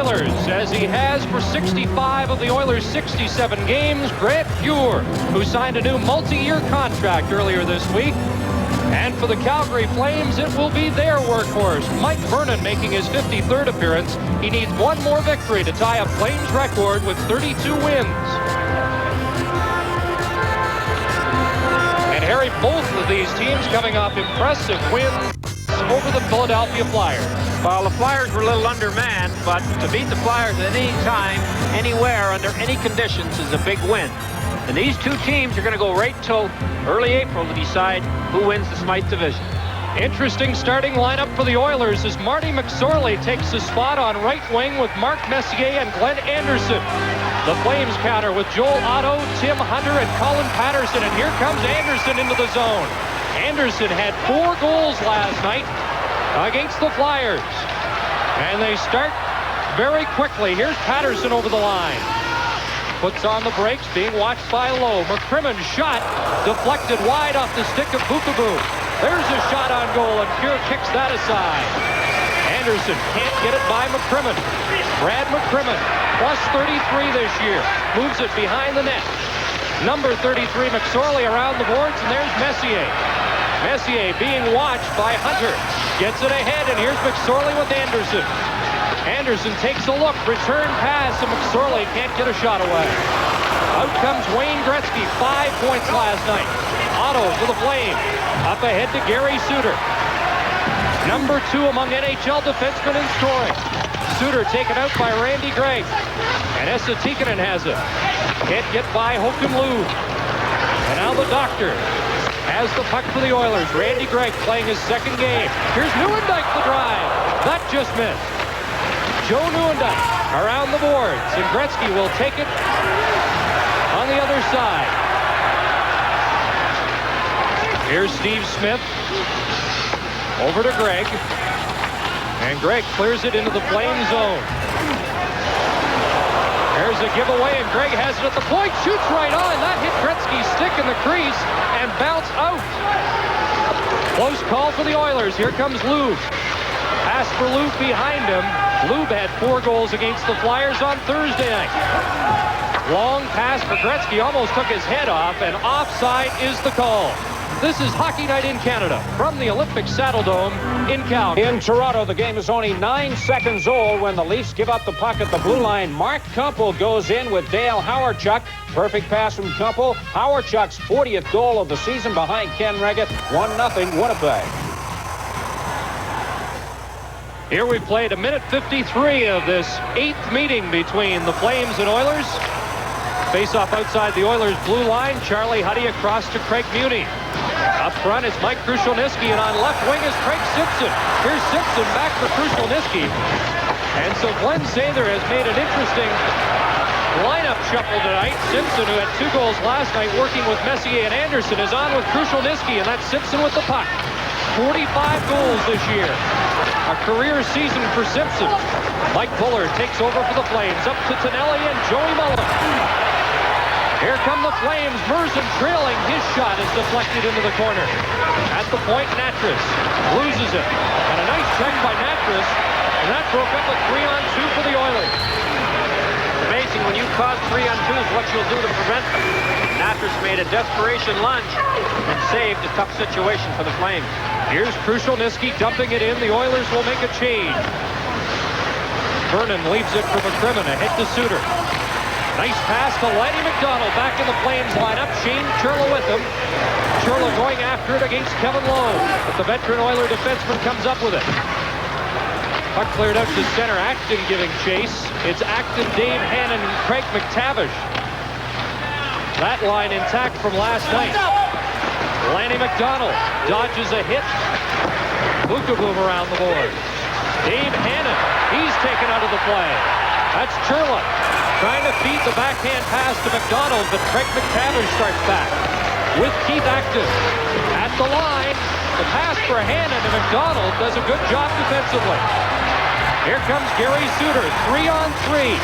Oilers, as he has for 65 of the Oilers' 67 games, Grant Fuhr, who signed a new multi-year contract earlier this week. And for the Calgary Flames, it will be their workhorse, Mike Vernon, making his 53rd appearance. He needs one more victory to tie a Flames record with 32 wins. And Harry, both of these teams coming off impressive wins over the Philadelphia Flyers. Well, the Flyers were a little undermanned, but to beat the Flyers at any time, anywhere, under any conditions is a big win. And these two teams are going to go right till early April to decide who wins the Smythe division. Interesting starting lineup for the Oilers as Marty McSorley takes the spot on right wing with Mark Messier and Glenn Anderson. The Flames counter with Joel Otto, Tim Hunter, and Colin Patterson. And here comes Anderson into the zone. Anderson had 4 goals last night against the Flyers. And they start very quickly. Here's Patterson over the line. Puts on the brakes, being watched by Loob. McCrimmon shot, deflected wide off the stick of Bukabu. There's a shot on goal, and Pure kicks that aside. Anderson can't get it by McCrimmon. Brad McCrimmon, plus 33 this year, moves it behind the net. Number 33, McSorley, around the boards, and there's Messier. Messier being watched by Hunter. Gets it ahead, and here's McSorley with Anderson. Anderson takes a look, return pass, and McSorley can't get a shot away. Out comes Wayne Gretzky, 5 points last night. Otto for the Flames, up ahead to Gary Suter. Number 2 among NHL defensemen in scoring. Suter taken out by Randy Gregg. And Esa Tikkanen has it. Can't get by Hooking Loob. And now the doctor has the puck for the Oilers. Randy Gregg playing his second game. Here's Nieuwendyk the drive. That just missed. Joe Nieuwendyk around the boards, and Gretzky will take it on the other side. Here's Steve Smith over to Gregg, and Gregg clears it into the Flame zone. There's a giveaway, and Gregg has it at the point, shoots right on. That hit Gretzky's stick in the crease and bounced out. Close call for the Oilers. Here comes Loob. Pass for Loob behind him. Loob had 4 goals against the Flyers on Thursday night. Long pass for Gretzky, almost took his head off, and offside is the call. This is Hockey Night in Canada from the Olympic Saddledome in Calgary. In Toronto, the game is only 9 seconds old when the Leafs give up the puck at the blue line. Mark Kumpel goes in with Dale Hawerchuk. Perfect pass from Kumpel. Hawerchuk's 40th goal of the season behind Ken Reggett. 1-0 Winnipeg. Here we played a minute 53 of this 8th meeting between the Flames and Oilers. Face-off outside the Oilers' blue line. Charlie Huddy across to Craig Muni. Up front is Mike Krushelnyski, and on left wing is Craig Simpson. Here's Simpson back for Krushelnyski. And so Glenn Sather has made an interesting lineup shuffle tonight. Simpson, who had 2 goals last night working with Messier and Anderson, is on with Krushelnyski, and that's Simpson with the puck. 45 goals this year. A career season for Simpson. Mike Bullard takes over for the Flames. Up to Tonelli and Joey Mullen. Here come the Flames. Murzyn trailing. His shot is deflected into the corner. At the point, Nattress loses it. And a nice check by Nattress. And that broke up a 3-on-2 for the Oilers. Amazing when you cause 3-on-2s what you'll do to prevent them. Nattress made a desperation lunge and saved a tough situation for the Flames. Here's Krushelnyski dumping it in. The Oilers will make a change. Vernon leaves it for McCrimmon. Ahead to Suter. Nice pass to Lanny Mcdonald. Back in the Flames lineup. Shane Churla with him. Churla going after it against Kevin Lowe. But the veteran Oiler defenseman comes up with it. Puck cleared out to center. Acton giving chase. It's Acton, Dave Hannon, and Craig McTavish. That line intact from last night. Lanny Mcdonald dodges a hit. Bukaboom around the board. Dave Hannon, he's taken out of the play. That's Churla trying to feed the backhand pass to McDonald, but Craig McTavish starts back with Keith Acton at the line. The pass for Hannon, and McDonald does a good job defensively. Here comes Gary Suter, 3-on-3.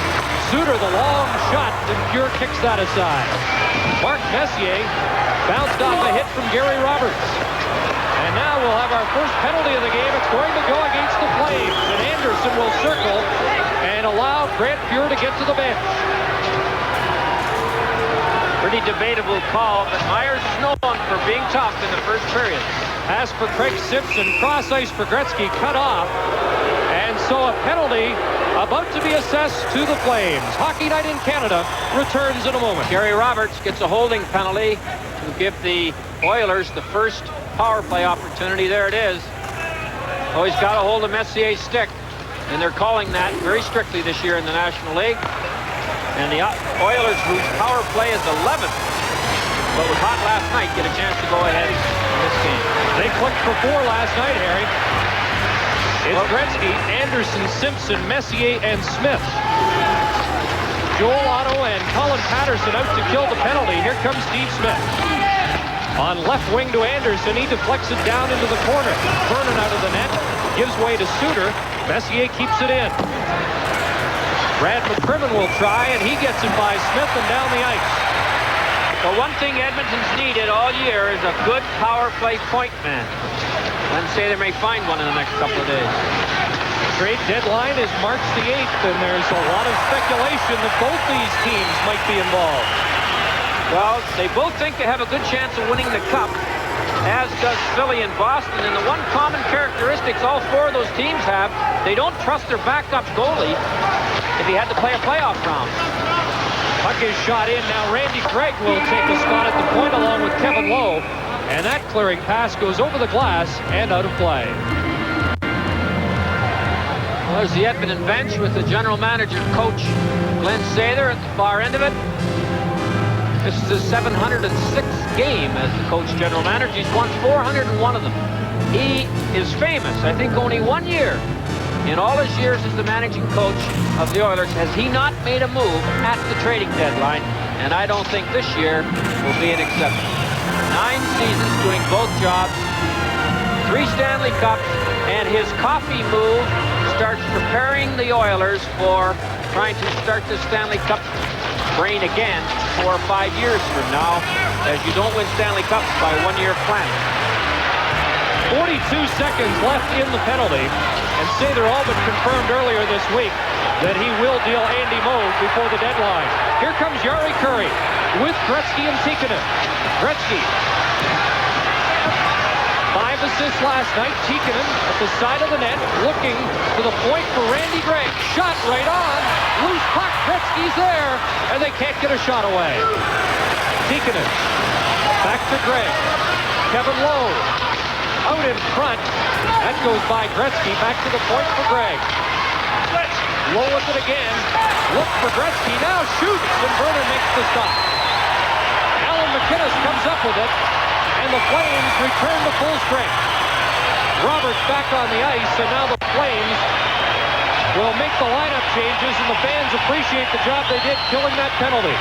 Suter, the long shot, and Pure kicks that aside. Mark Messier bounced off a hit from Gary Roberts. And now we'll have our first penalty of the game. It's going to go against the Flames. And Anderson will circle and allow Grant Fuhr to get to the bench. Pretty debatable call, but Myers is known for being tough in the first period. Pass for Craig Simpson. Cross ice for Gretzky. Cut off. And so a penalty about to be assessed to the Flames. Hockey Night in Canada returns in a moment. Gary Roberts gets a holding penalty to give the Oilers the first power play opportunity. There it is. Oh, he's got a hold of Messier's stick, and they're calling that very strictly this year in the National League. And the Oilers, whose power play is 11th, but was hot last night, get a chance to go ahead in this game. They clicked for 4 last night, Harry. It's Gretzky, Anderson, Simpson, Messier, and Smith. Joel Otto and Colin Patterson out to kill the penalty. Here comes Steve Smith. On left wing to Anderson. He deflects it down into the corner. Vernon out of the net. Gives way to Suter. Messier keeps it in. Brad McCrimmon will try, and he gets it by Smith and down the ice. The one thing Edmonton's needed all year is a good power play point man. And say they may find one in the next couple of days. Trade deadline is March the 8th, and there's a lot of speculation that both these teams might be involved. Well, they both think they have a good chance of winning the Cup, as does Philly and Boston. And the one common characteristic all 4 of those teams have, they don't trust their backup goalie if he had to play a playoff round. Puck is shot in. Now Randy Gregg will take a spot at the point along with Kevin Lowe. And that clearing pass goes over the glass and out of play. Well, there's the Edmonton bench with the general manager, coach Glenn Sather at the far end of it. This is his 706th game as the coach general manager. He's won 401 of them. He is famous, I think only 1 year in all his years as the managing coach of the Oilers has he not made a move at the trading deadline, and I don't think this year will be an exception. 9 seasons doing both jobs, 3 Stanley Cups, and his coffee move starts preparing the Oilers for trying to start the Stanley Cup reign again 4 or 5 years from now, as you don't win Stanley Cups by 1-year planning. 42 seconds left in the penalty, and Sather Albin confirmed earlier this week that he will deal Andy Moog before the deadline. Here comes Jari Kurri with Gretzky and Tikkanen. Gretzky. 5 assists last night. Tikkanen at the side of the net, looking to the point for Randy Gregg. Shot right on. Loose puck. Gretzky's there, and they can't get a shot away. Tikkanen. Back to Gregg. Kevin Lowe. Out in front. That goes by Gretzky. Back to the point for Gregg. Lowe with it again. Look for Gretzky. Now shoots, and Vernon makes the stop. MacInnis comes up with it, and the Flames return to full strength. Roberts back on the ice, and now the Flames will make the lineup changes, and the fans appreciate the job they did killing that penalty.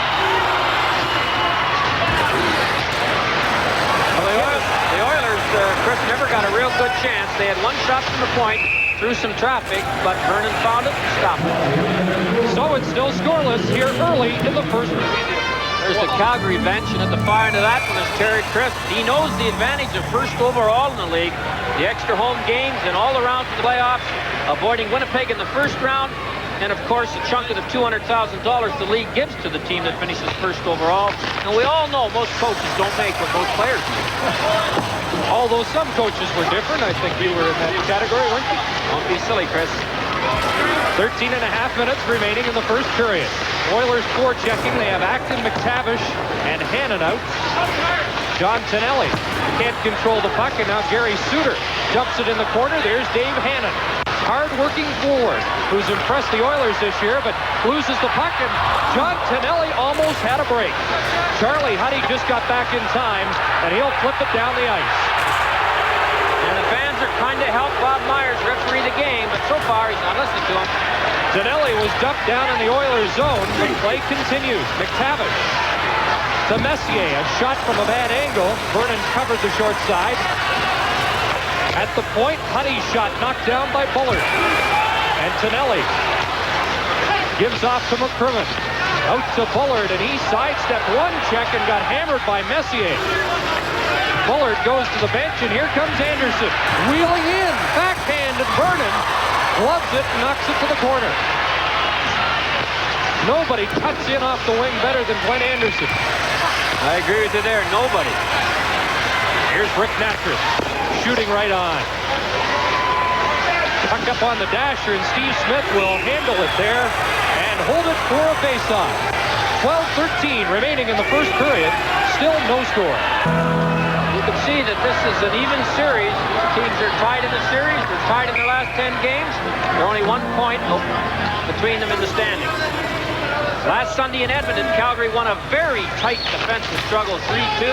Well, the Oilers, Chris, never got a real good chance. They had 1 shot from the point through some traffic, but Vernon found it and stopped it. So it's still scoreless here early in the first period. There's the Calgary bench, and at the far end of that one is Terry Crisp. He knows the advantage of first overall in the league, the extra home games and all around the playoffs, avoiding Winnipeg in the first round, and of course a chunk of the $200,000 the league gives to the team that finishes first overall. And we all know most coaches don't make what most players make. Although some coaches were different, I think you were in that category, weren't you? Don't be silly, Chris. 13 and a half minutes remaining in the first period. Oilers forechecking. They have Acton, McTavish, and Hannon out. John Tonelli can't control the puck, and now Gary Suter dumps it in the corner. There's Dave Hannon, hard-working forward, who's impressed the Oilers this year, but loses the puck, and John Tonelli almost had a break. Charlie Huddy just got back in time, and he'll flip it down the ice. And the fans are trying to help Bob Myers referee the game, but so far he's not listening to him. Tonelli was dumped down in the Oilers zone, but play continues. McTavish to Messier, a shot from a bad angle. Vernon covered the short side. At the point, Huddy's shot knocked down by Bullard. And Tonelli gives off to McCrimmon. Out to Bullard, and he sidestepped one check and got hammered by Messier. Bullard goes to the bench, and here comes Anderson. Wheeling in, backhand, and Vernon gloves it and knocks it to the corner. Nobody cuts in off the wing better than Glenn Anderson. I agree with you there. Nobody. Here's Rick Nattress shooting right on. Puck up on the dasher, and Steve Smith will handle it there and hold it for a faceoff. 12-13 remaining in the first period. Still no score. You can see that this is an even series. Teams are tied in the series. They're tied in their last 10 games. They're only 1 point between them in the standings. Last Sunday in Edmonton, Calgary won a very tight defensive struggle 3-2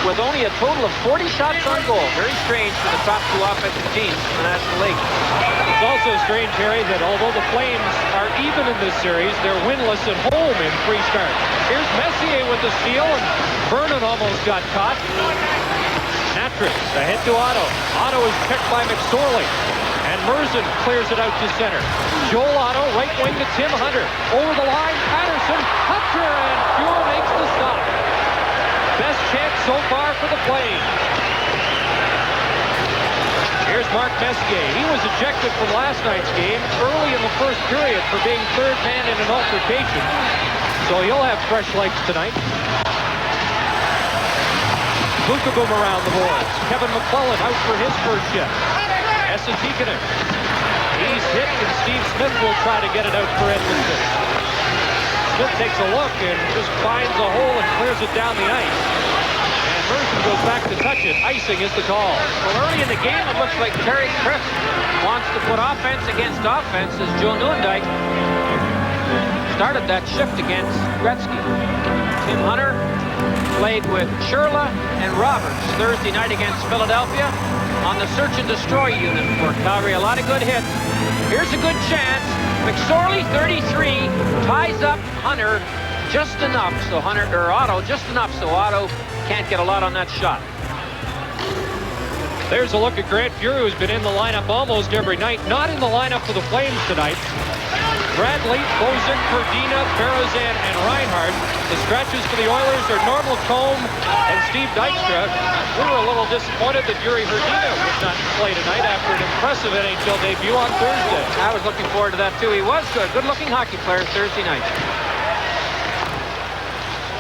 with only a total of 40 shots on goal. Very strange for the top two offensive teams in the National League. It's also strange, Harry, that although the Flames are even in this series, they're winless at home in 3 starts. Here's Messier with the steal, and Vernon almost got caught. Nattress ahead to Otto. Otto is checked by McSorley. And Murzyn clears it out to center. Joel Otto, right wing to Tim Hunter. Over the line, Patterson, Hunter, and Fuhr makes the stop. Best chance so far for the Flames. Here's Mark Messier. He was ejected from last night's game early in the first period for being third man in an altercation. So he'll have fresh legs tonight. Boom around the boards. Kevin McClelland out for his first shift. Esa Tikkanen. He's hit, and Steve Smith will try to get it out for Edmonton. Smith takes a look and just finds a hole and clears it down the ice. And Murzyn goes back to touch it. Icing is the call. Well, early in the game, it looks like Terry Crisp wants to put offense against offense as Joe Nieuwendyk started that shift against Gretzky. Tim Hunter played with Churla and Roberts Thursday night against Philadelphia on the search and destroy unit for Calgary. A lot of good hits. Here's a good chance. McSorley, 33, ties up Hunter just enough so Otto can't get a lot on that shot. There's a look at Grant Fuhr, who's been in the lineup almost every night. Not in the lineup for the Flames tonight. Bradley, Bozic, Perdina, Berezan, and Reinhardt. The scratches for the Oilers are Normal Combe and Steve Dykstra. We were a little disappointed that Yuri Herdina would not play tonight after an impressive NHL debut on Thursday. I was looking forward to that, too. He was good. Good-looking hockey player Thursday night.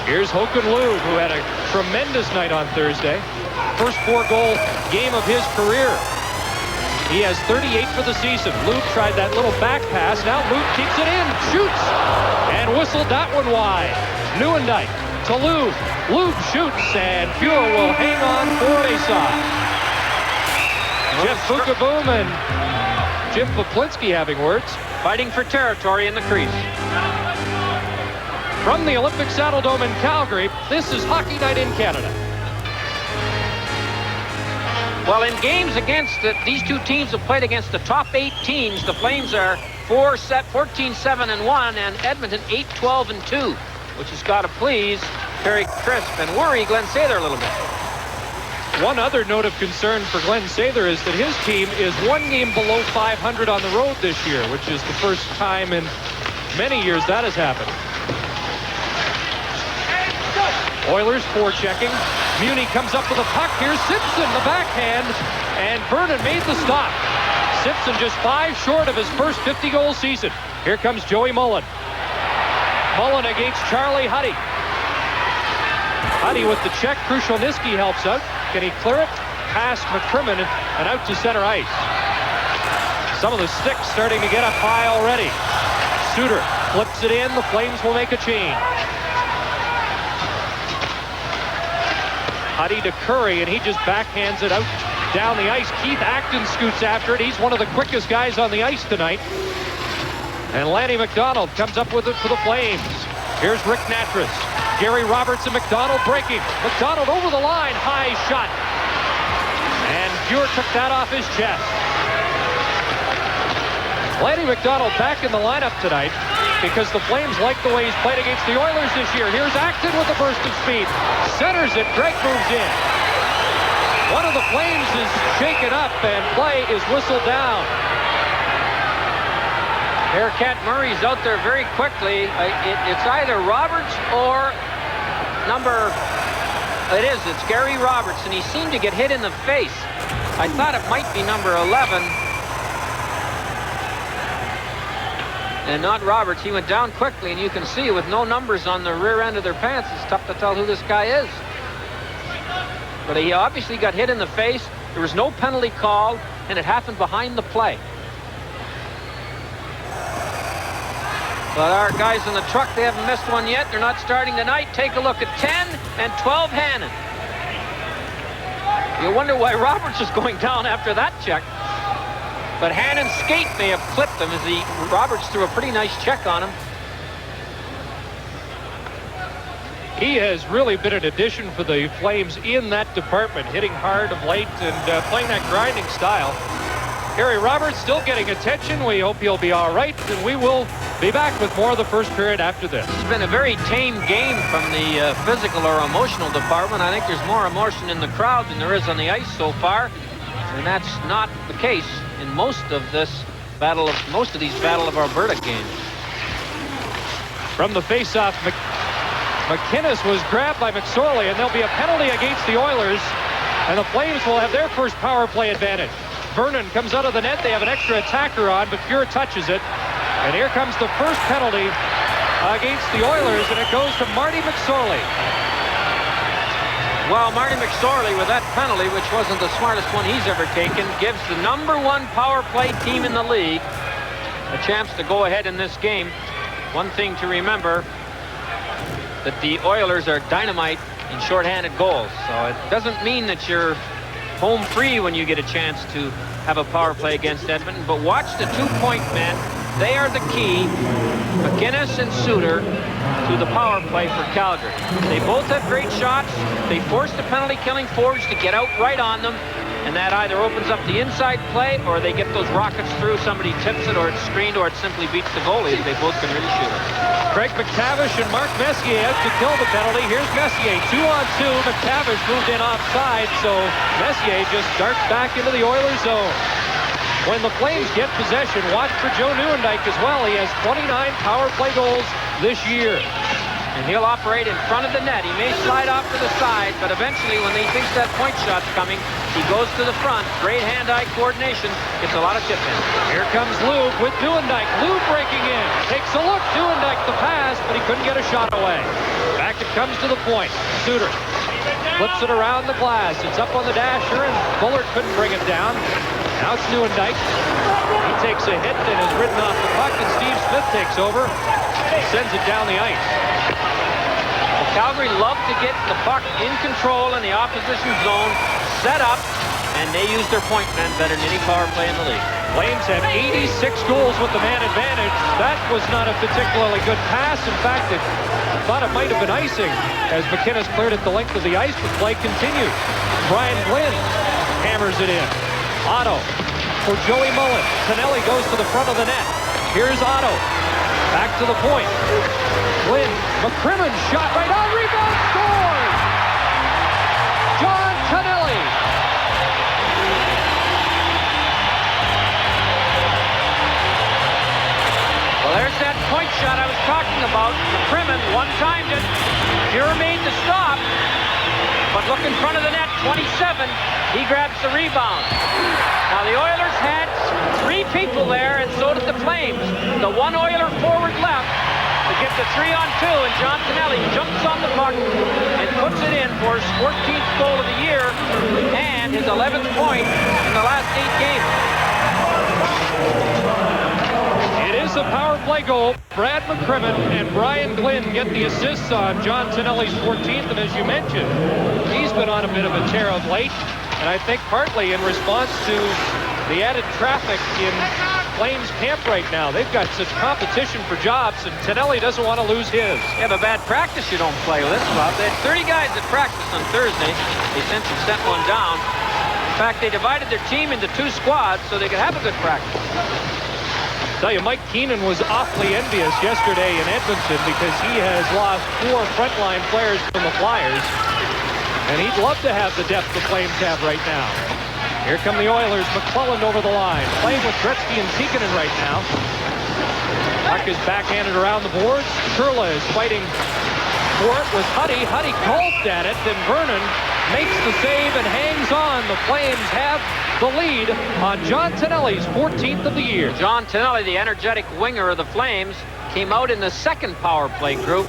Here's Loob, who had a tremendous night on Thursday. First 4-goal game of his career. He has 38 for the season. Loob tried that little back pass. Now Loob keeps it in, shoots, and whistled that one wide. Nieuwendyk to Loob. Loob shoots, and Fuhr will hang on for a faceoff. Jeff Boom and Jim Poplinski having words. Fighting for territory in the crease. From the Olympic Saddledome in Calgary, this is Hockey Night in Canada. Well, in games against these two teams have played against the top 8 teams. The Flames are 14-7-1, and Edmonton 8-12-2, which has got to please Terry Crisp and worry Glenn Sather a little bit. One other note of concern for Glenn Sather is that his team is 1 game below 500 on the road this year, which is the first time in many years that has happened. Oilers forechecking. Muni comes up with a puck. Here's Simpson, the backhand, and Vernon made the stop. Simpson just 5 short of his first 50-goal season. Here comes Joey Mullen. Mullen against Charlie Huddy. Huddy with the check. Krushelnyski helps out. Can he clear it? Past McCrimmon and out to center ice. Some of the sticks starting to get up high already. Suter flips it in. The Flames will make a change. Huddy to Curry, and he just backhands it out down the ice. Keith Acton scoots after it. He's one of the quickest guys on the ice tonight. And Lanny Mcdonald comes up with it for the Flames. Here's Rick Nattress. Gary Roberts and McDonald breaking. McDonald over the line. High shot. And Fuhr took that off his chest. Lanny McDonald back in the lineup tonight because the Flames like the way he's played against the Oilers this year. Here's Acton with a burst of speed. Centers it. Gregg moves in. One of the Flames is shaken up, and play is whistled down. Bearcat Murray's out there very quickly. It's either Roberts or number It is. It's Gary Roberts, and he seemed to get hit in the face. I thought it might be number 11. And not Roberts. He went down quickly, and you can see with no numbers on the rear end of their pants, it's tough to tell who this guy is. But he obviously got hit in the face. There was no penalty called, and it happened behind the play. But our guys in the truck, they haven't missed one yet. They're not starting tonight. Take a look at 10 and 12 Hannon. You wonder why Roberts is going down after that check. But Hannon's skate may have clipped him as Roberts threw a pretty nice check on him. He has really been an addition for the Flames in that department, hitting hard of late and playing that grinding style. Gary Roberts still getting attention. We hope he'll be all right, and we will be back with more of the first period after this. It's been a very tame game from the physical or emotional department. I think there's more emotion in the crowd than there is on the ice so far, and that's not the case in most of these Battle of Alberta games. From the face-off, MacInnis was grabbed by McSorley, and there'll be a penalty against the Oilers, and the Flames will have their first power play advantage. Vernon comes out of the net. They have an extra attacker on, but Pure touches it. And here comes the first penalty against the Oilers, and it goes to Marty McSorley. Well, Marty McSorley, with that penalty, which wasn't the smartest one he's ever taken, gives the #1 power play team in the league a chance to go ahead in this game. One thing to remember, that the Oilers are dynamite in shorthanded goals. So it doesn't mean that you're home free when you get a chance to have a power play against Edmonton. But watch the two-point men. They are the key, MacInnis and Suter, to the power play for Calgary. They both have great shots. They force the penalty-killing forwards to get out right on them, and that either opens up the inside play or they get those rockets through. Somebody tips it, or it's screened, or it simply beats the goalie. They both can really shoot it. Craig McTavish and Mark Messier out to kill the penalty. Here's Messier, 2-on-2. McTavish moved in offside, so Messier just darts back into the Oilers zone. When the Flames get possession, watch for Joe Nieuwendyk as well. He has 29 power play goals this year. And he'll operate in front of the net. He may slide off to the side, but eventually when he thinks that point shot's coming, he goes to the front. Great hand-eye coordination. Gets a lot of tip in. Here comes Loob with Nieuwendyk. Loob breaking in. Takes a look. Nieuwendyk the pass, but he couldn't get a shot away. Back it comes to the point. Suter flips it around the glass. It's up on the dasher, and Bullard couldn't bring it down. Now it's Nieuwendyk. He takes a hit and is ridden off the puck, and Steve Smith takes over. He sends it down the ice. Well, Calgary love to get the puck in control in the opposition zone, set up, and they use their point men better than any power play in the league. Flames have 86 goals with the man advantage. That was not a particularly good pass. In fact, I thought it might have been icing as MacInnis cleared it the length of the ice, but play continued. Brian Glynn hammers it in. Otto for Joey Mullen. Tonelli goes to the front of the net. Here's Otto. Back to the point. Glynn. McCrimmon shot right on. Rebound. Scored! John Tonelli. Well, there's that point shot I was talking about. McCrimmon one-timed it. Pure made the stop. But look in front of the net, 27. He grabs the rebound. Now, the Oilers had 3 people there, and so did the Flames. The one Oiler forward left to get the 3-on-2, and John Tonelli jumps on the puck and puts it in for his 14th goal of the year and his 11th point in the last 8 games. It is a power play goal. Brad McCrimmon and Brian Glynn get the assists on John Tonelli's 14th, and as you mentioned, he's been on a bit of a tear of late, and I think partly in response to the added traffic in Flames camp right now. They've got such competition for jobs, and Tonelli doesn't want to lose his. You have a bad practice, you don't play with this club. They had 30 guys at practice on Thursday. They essentially sent one down. In fact, they divided their team into 2 squads so they could have a good practice. Tell you, Mike Keenan was awfully envious yesterday in Edmonton because he has lost 4 frontline players from the Flyers, and he'd love to have the depth the Flames have right now. Here come the Oilers. McClelland over the line, playing with Gretzky and Tikkanen right now. Puck is backhanded around the boards. Churla is fighting for it was Huddy. Huddy gulped at it, and Vernon makes the save and hangs on. The Flames have the lead on John Tonelli's 14th of the year. John Tonelli, the energetic winger of the Flames, came out in the second power play group.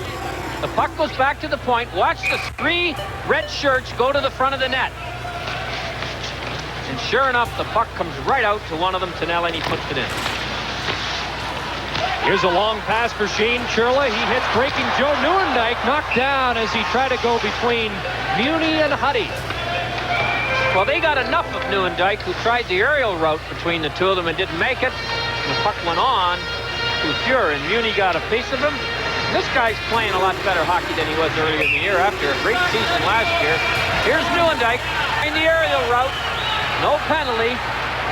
The puck goes back to the point. Watch the 3 red shirts go to the front of the net. And sure enough, the puck comes right out to one of them, Tonelli, and he puts it in. Here's a long pass for Shane Churla. He hits breaking Joe Nieuwendyk, knocked down as he tried to go between Muni and Huddy. Well, they got enough of Nieuwendyk, who tried the aerial route between the two of them and didn't make it. And the puck went on to Fuhr, and Muni got a piece of him. This guy's playing a lot better hockey than he was earlier in the year after a great season last year. Here's Nieuwendyk in the aerial route. No penalty,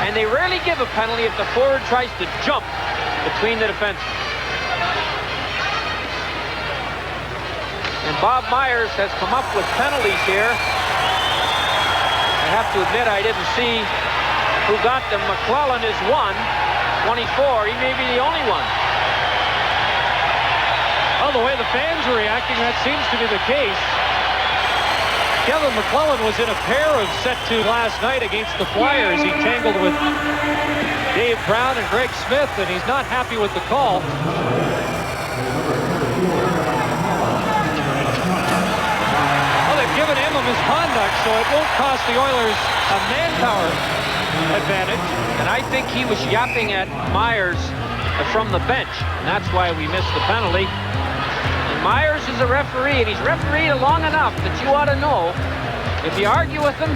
and they rarely give a penalty if the forward tries to jump between the defensemen. And Bob Myers has come up with penalties here. I have to admit I didn't see who got them. McClelland is 24. He may be the only one. Well, the way the fans are reacting, that seems to be the case. Kevin McClelland was in a pair of set 2 last night against the Flyers. He tangled with Dave Brown and Greg Smith, and he's not happy with the call. Well, they've given him a misconduct, so it won't cost the Oilers a manpower advantage. And I think he was yapping at Myers from the bench, and that's why we missed the penalty. And Myers is a referee, and he's refereed long enough that you ought to know if you argue with him,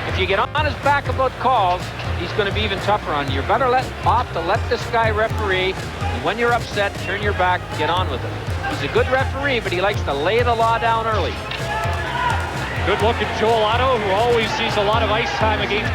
if you get on his back about calls, he's going to be even tougher on you. You're better off to let this guy referee, and when you're upset, turn your back, get on with it. He's a good referee, but he likes to lay the law down early. Good look at Joel Otto, who always sees a lot of ice time against